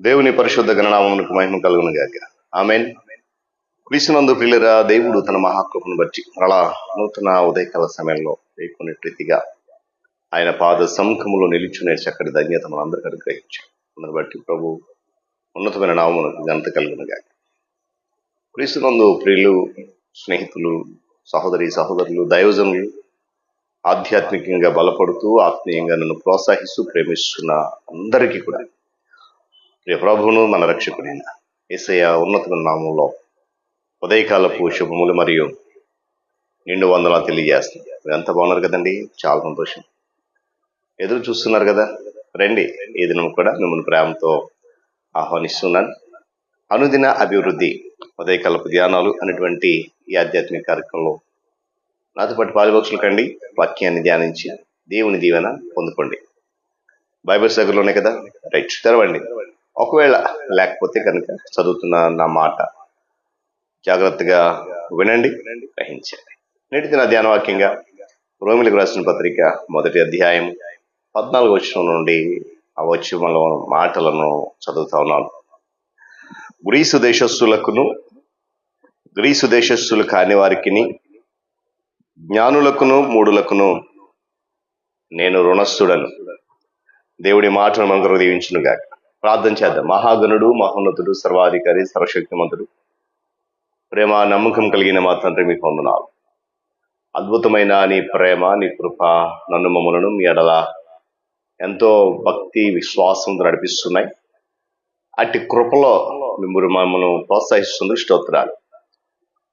దేవుని పరిశుద్ధ గణనామమునకు మహిమ కలుగును గాక. ఆమేన్. క్రీస్తునందు ప్రియులరా, దేవుడు తన మహాకృపను బట్టి అలా నూతన ఉదయకాల సమయంలో వేకునే ప్రీతిగా ఆయన పాద సముఖములో నిలుచునే చక్కటి ధన్యత మనందరికీ అనుగ్రహించాడు. అందుని బట్టి ప్రభు ఉన్నతమైన నామమునకు ఘనత కలుగును గాక. క్రీస్తునందు ప్రియులు, స్నేహితులు, సహోదరులు, దైవజనులు, ఆధ్యాత్మికంగా బలపడుతూ ఆత్మీయంగా నన్ను ప్రోత్సహిస్తూ ప్రేమిస్తున్న అందరికీ కూడా ప్రియ ప్రభువును మన రక్షకుడైన యేసయ్య ఉన్నతమైన నామంలో ఉదయకాలపు శుభములు మరియు నిండు వందనాలు తెలియజేస్తుంది. ఎంత బాగున్నారు కదండి, చాలా సంతోషం. ఎదురు చూస్తున్నారు కదా, రండి. ఈ దినం కూడా మిమ్మల్ని ప్రేమతో ఆహ్వానిస్తున్నాను. అనుదిన అభివృద్ధి ఉదయకాలపు ధ్యానాలు అనేటువంటి ఈ ఆధ్యాత్మిక కార్యక్రమంలో నాతో పాటు పాలుభక్షులు కండి, వాక్యాన్ని ధ్యానించి దేవుని దీవెన పొందుకోండి. బైబిల్స్ దగ్గరలోనే కదా, రైట్, తెరవండి. ఒకవేళ లేకపోతే కనుక చదువుతున్న నా మాట జాగ్రత్తగా వినండి, గ్రహించండి. నేటి దిన ధ్యానవాక్యంగా రోమిలకు రాసిన పత్రిక 1వ అధ్యాయం 14వ వచనం నుండి ఆ వచనంలో మాటలను చదువుతా ఉన్నాను. గ్రీసు దేశస్థులు కాని వారికిని, జ్ఞానులకును మూఢులకును నేను రుణస్థుడను. దేవుడి మాటను మనకు దీవించును గాక. ప్రార్థన చేద్దాం. మహాగణుడు, మహోన్నతుడు, సర్వాధికారి, సర్వశక్తిమంతుడు, ప్రేమ నమ్మకం కలిగిన మా తండ్రి, మీకు వందనాలు. అద్భుతమైన నీ ప్రేమ, నీ కృప నన్ను మమ్మలను మీ ఎడల ఎంతో భక్తి విశ్వాసంతో నడిపిస్తున్నాయి. అట్టి కృపలో మిమ్మల్ని మమ్మల్ని ప్రోత్సహిస్తుంది. స్తోత్రాలు.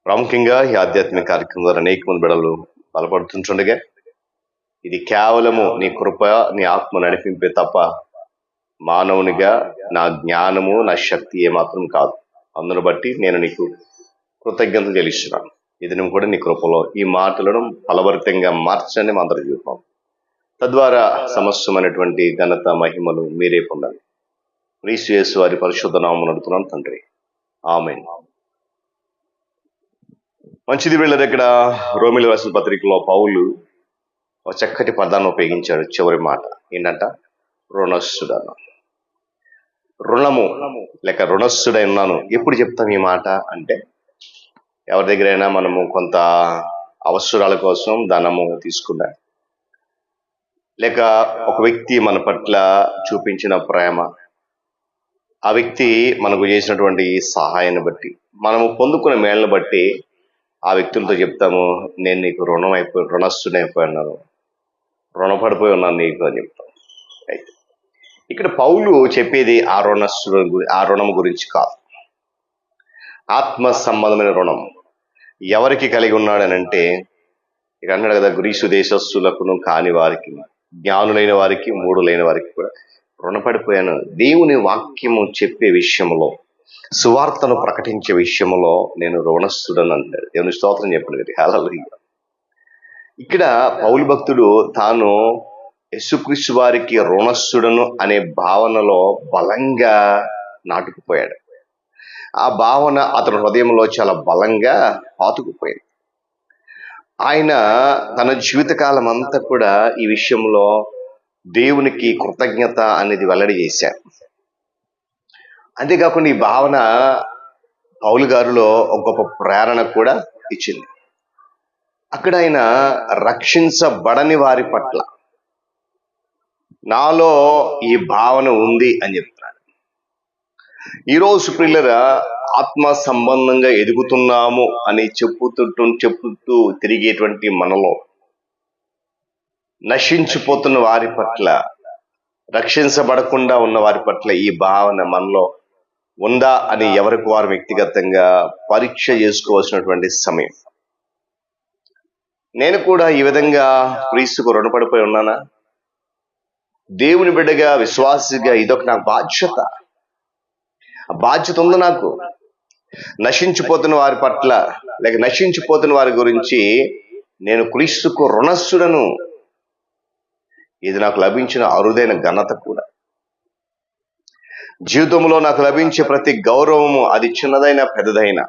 ప్రాముఖ్యంగా ఈ ఆధ్యాత్మిక కార్యక్రమం ద్వారా అనేక మంది బిడ్డలు బలపడుతుంటుండగా ఇది కేవలము నీ కృప, నీ ఆత్మ నడిపింపే తప్ప మానవునిగా నా జ్ఞానము, నా శక్తి ఏమాత్రం కాదు. అందును బట్టి నేను నీకు కృతజ్ఞతలు చెల్లిస్తున్నాను. ఇది నువ్వు కూడా నీ కృపలో ఈ మాటలను ఫలభరితంగా మార్చండి మా అందరి జీవితం. తద్వారా సమస్తమైనటువంటి ఘనత, మహిమలు మీరే పొందాలి. క్రీస్తు యేసు వారి పరిశుద్ధ నామమున అడుగుతున్నాను తండ్రి, ఆమేన్. మంచిది వీళ్ళది. ఇక్కడ రోమిలకు రాసిన పత్రికలో పౌలు ఒక చక్కటి పదాన్ని ఉపయోగించాడు. చివరి మాట ఏంటంట? రుణస్థుడను. రుణము లేక రుణస్థుడై ఉన్నాను. ఎప్పుడు చెప్తాం ఈ మాట అంటే, ఎవరి దగ్గరైనా మనము కొంత అవసరాల కోసం ధనము తీసుకున్నా, లేక ఒక వ్యక్తి మన పట్ల చూపించిన ప్రేమ, ఆ వ్యక్తి మనకు చేసినటువంటి సహాయాన్ని బట్టి, మనము పొందుకున్న మేళ్ళను బట్టి ఆ వ్యక్తులతో చెప్తాము, నేను నీకు రుణస్థుడైపోయినాను, రుణపడిపోయి ఉన్నాను నీకు అని చెప్తాం. అయితే ఇక్కడ పౌలు చెప్పేది ఆ రుణం గురించి కాదు. ఆత్మ సంబంధమైన రుణం ఎవరికి కలిగి ఉన్నాడనంటే, ఇక అన్నాడు కదా, గ్రీసు దేశస్థులకును కాని వారికి, జ్ఞానులైన వారికి, మూఢులైన వారికి కూడా రుణపడిపోయాను. దేవుని వాక్యము చెప్పే విషయంలో, సువార్తను ప్రకటించే విషయంలో నేను రుణస్థుడని అంటాడు. దేవుని స్తోత్రం చెప్పండి కదా. హల్లెలూయా. ఇక్కడ పౌలు భక్తుడు తాను యేసుక్రీస్తు వారికి రుణస్థుడను అనే భావనలో బలంగా నాటుకుపోయాడు. ఆ భావన అతని హృదయంలో చాలా బలంగా పాతుకుపోయింది. ఆయన తన జీవితకాలం అంతా కూడా ఈ విషయంలో దేవునికి కృతజ్ఞత అనేది వెల్లడి చేశాడు. అంతేకాకుండా ఈ భావన పౌలు గారిలో ఒక గొప్ప ప్రేరణ కూడా ఇచ్చింది. అక్కడ ఆయన రక్షించబడని వారి పట్ల నాలో ఈ భావన ఉంది అని చెప్తున్నాడు. ఈరోజు పిల్లరా, ఆత్మ సంబంధంగా ఎదుగుతున్నాము అని చెప్పుతూ తిరిగేటువంటి మనలో నశించిపోతున్న వారి పట్ల, రక్షించబడకుండా ఉన్న వారి పట్ల ఈ భావన మనలో ఉందా అని ఎవరికి వారు వ్యక్తిగతంగా పరీక్ష చేసుకోవాల్సినటువంటి సమయం. నేను కూడా ఈ విధంగా క్రీస్తుకు రుణపడిపోయి ఉన్నానా? దేవుని బిడ్డగా, విశ్వాసిగా ఇదొక నాకు బాధ్యత. ఆ బాధ్యత ఉంది నాకు. నశించిపోతున్న వారి పట్ల, లేక నశించిపోతున్న వారి గురించి నేను క్రీస్తుకు రుణస్థుడను. ఇది నాకు లభించిన అరుదైన ఘనత కూడా. జీవితంలో నాకు లభించే ప్రతి గౌరవము, అది చిన్నదైనా పెద్దదైనా,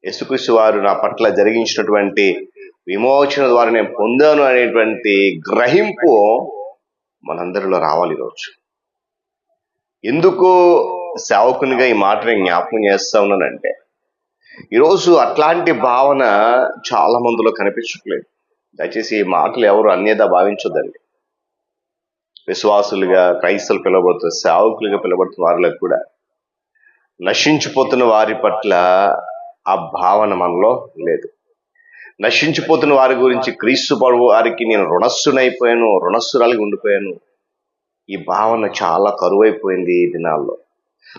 యేసుక్రీస్తు వారు నా పట్ల జరిగించినటువంటి విమోచన ద్వారా నేను పొందాను అనేటువంటి గ్రహింపు మనందరిలో రావాలి ఈరోజు. ఎందుకు సేవకునిగా ఈ మాట నేను జ్ఞాపకం చేస్తా ఉన్నానంటే, ఈరోజు అట్లాంటి భావన చాలా మందిలో కనిపించట్లేదు. దయచేసి ఈ మాటలు ఎవరు అన్యదా భావించొద్దండి. విశ్వాసులుగా, క్రైస్తవులు పిలువబడుతున్న సేవకులుగా పిలువబడుతున్న వారిలో కూడా నశించిపోతున్న వారి పట్ల ఆ భావన మనలో లేదు. నశించిపోతున్న వారి గురించి క్రీస్తు ప్రభువు వారికి నేను రుణస్థునైపోయాను, రుణస్థురాలిగా ఉండిపోయాను. ఈ భావన చాలా కరువైపోయింది ఈ దినాల్లో.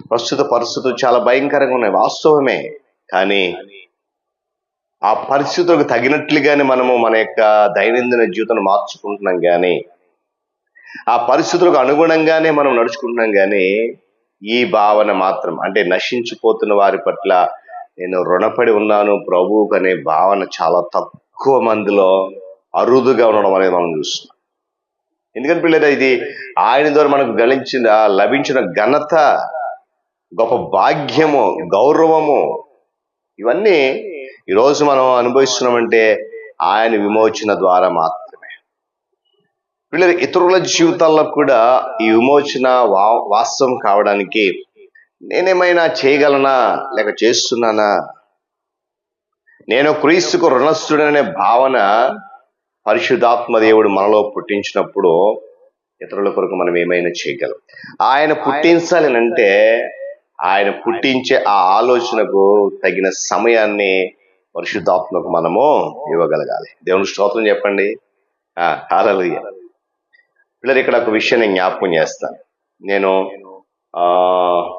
ప్రస్తుత పరిస్థితులు చాలా భయంకరంగా ఉన్నాయి, వాస్తవమే. కానీ ఆ పరిస్థితులకు తగినట్లుగానే మనము మన యొక్క దైనందిన జీవితాన్ని మార్చుకుంటున్నాం, కానీ ఆ పరిస్థితులకు అనుగుణంగానే మనం నడుచుకుంటున్నాం. కానీ ఈ భావన మాత్రం, అంటే నశించిపోతున్న వారి పట్ల నేను రుణపడి ఉన్నాను ప్రభువుకు అనే భావన చాలా తక్కువ మందిలో అరుదుగా ఉండడం అనేది మనం చూస్తున్నాం. ఎందుకంటే పిల్లలు, ఇది ఆయన ద్వారా మనకు లభించిన ఘనత, గొప్ప భాగ్యము, గౌరవము, ఇవన్నీ ఈరోజు మనం అనుభవిస్తున్నామంటే ఆయన విమోచన ద్వారా మాత్రమే. పిల్లలు, ఇతరుల జీవితాల్లో కూడా ఈ విమోచన వాస్తవం కావడానికి నేనేమైనా చేయగలనా, లేక చేస్తున్నానా, నేను క్రీస్తుకు రుణస్థుడనే భావన పరిశుద్ధాత్మ దేవుడు మనలో పుట్టించినప్పుడు ఇతరుల కొరకు మనం ఏమైనా చేయగలం. ఆయన పుట్టించాలి అంటే ఆయన పుట్టించే ఆ ఆలోచనకు తగిన సమయాన్ని పరిశుద్ధాత్మకు మనము ఇవ్వగలగాలి. దేవుని స్తోత్రం చెప్పండి. హల్లెలూయా. పిల్లలు, ఇక్కడ ఒక విషయం నేను జ్ఞాపకం చేస్తాను. నేను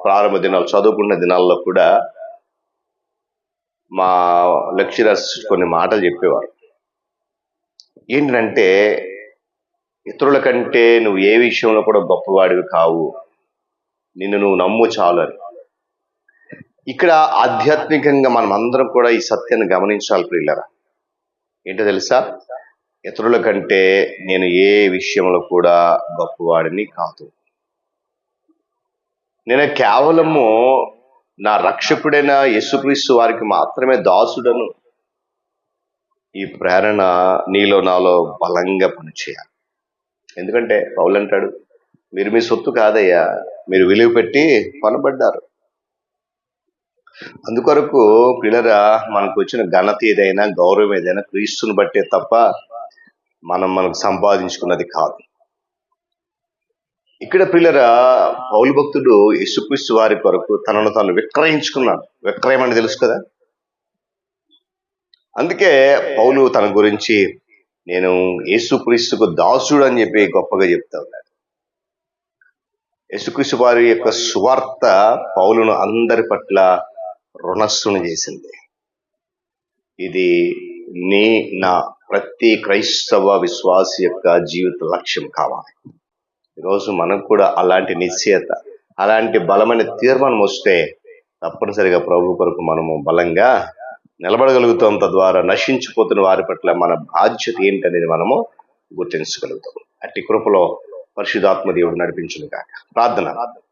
ప్రారంభ దినాలు చదువుకున్న దినాల్లో కూడా మా లెక్చరర్స్ కొన్ని మాటలు చెప్పేవారు. ఏంటంటే, ఇతరుల కంటే నువ్వు ఏ విషయంలో కూడా గొప్పవాడివి కావు, నిన్ను నువ్వు నమ్ము చాలు అని. ఇక్కడ ఆధ్యాత్మికంగా మనం అందరం కూడా ఈ సత్యాన్ని గమనించాలి ప్రియులారా. ఏంటో తెలుసా? ఇతరుల కంటే నేను ఏ విషయంలో కూడా గొప్పవాడిని కాదు. నేను కేవలము నా రక్షకుడైన యేసుక్రీస్తు వారికి మాత్రమే దాసుడను. ఈ ప్రేరణ నీలో నాలో బలంగా పనిచేయాలి. ఎందుకంటే పౌలు అంటాడు, మీరు మీ సొత్తు కాదయ్యా, మీరు విలువ పెట్టి కొనబడ్డారు. అందుకొరకు పిల్లరా, మనకు వచ్చిన ఘనత ఏదైనా, గౌరవం ఏదైనా క్రీస్తుని బట్టే తప్ప మనకు సంపాదించుకున్నది కాదు. ఇక్కడ పిల్లరా, పౌలు భక్తుడు యేసుక్రీస్తు వారి కొరకు తనను తాను విక్రయించుకున్నాడు. విక్రయం అని తెలుసు కదా. అందుకే పౌలు తన గురించి నేను యేసుక్రీస్తుకు దాసుడు అని చెప్పి గొప్పగా చెప్తా ఉన్నాడు. యేసుక్రీస్తు వారి యొక్క సువార్త పౌలును అందరి పట్ల రుణస్థుని చేసింది. ఇది నా ప్రతి క్రైస్తవ విశ్వాసి యొక్క జీవిత లక్ష్యం కావాలి. ఈరోజు మనకు కూడా అలాంటి నిశ్చయత, అలాంటి బలమైన తీర్మానం వస్తే తప్పనిసరిగా ప్రభు కొరకు మనము బలంగా నిలబడగలుగుతాం. తద్వారా నశించిపోతున్న వారి పట్ల మన బాధ్యత ఏంటనేది మనము గుర్తించగలుగుతాం. అట్టి కృపలో పరిశుద్ధాత్మ దేవుడు నడిపించును కాక. ప్రార్థన.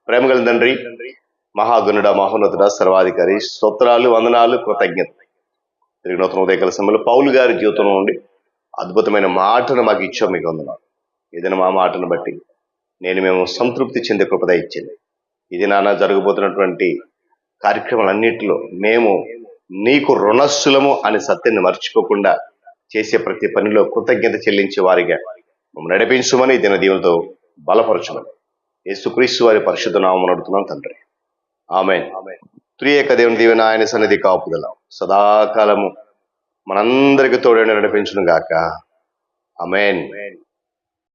ప్రేమగల తండ్రి, మహాగణుడ, మహోన్నతుడ, సర్వాధికారి, స్తోత్రాలు, వందనాలు, కృతజ్ఞత. తిరిగి నూతన ఉదయకాల సమయంలో పౌలు గారి జీవితం నుండి అద్భుతమైన మాటను మాకు ఇచ్చాం. మీకు వందనాలు. ఏదైనా మా మాటను బట్టి మేము సంతృప్తి చెందే కృపద ఇచ్చింది. ఇది నాన్న జరగబోతున్నటువంటి కార్యక్రమాలన్నింటిలో మేము నీకు రుణస్థులము అనే సత్యాన్ని మర్చిపోకుండా చేసే ప్రతి పనిలో కృతజ్ఞత చెల్లించే వారిగా మమ్మల్ని నడిపించమని, దిన దీవులతో బలపరచమని యేసుక్రీస్తు వారి పరిశుద్ధ నామమున అడుగుతున్నాం తండ్రి. ఆమేన్. త్రియేక దేవుని దీవెన, ఆయన సన్నిధి కాపుదల సదాకాలము మనందరికి తోడైన నడిపించును గాక. ఆమేన్.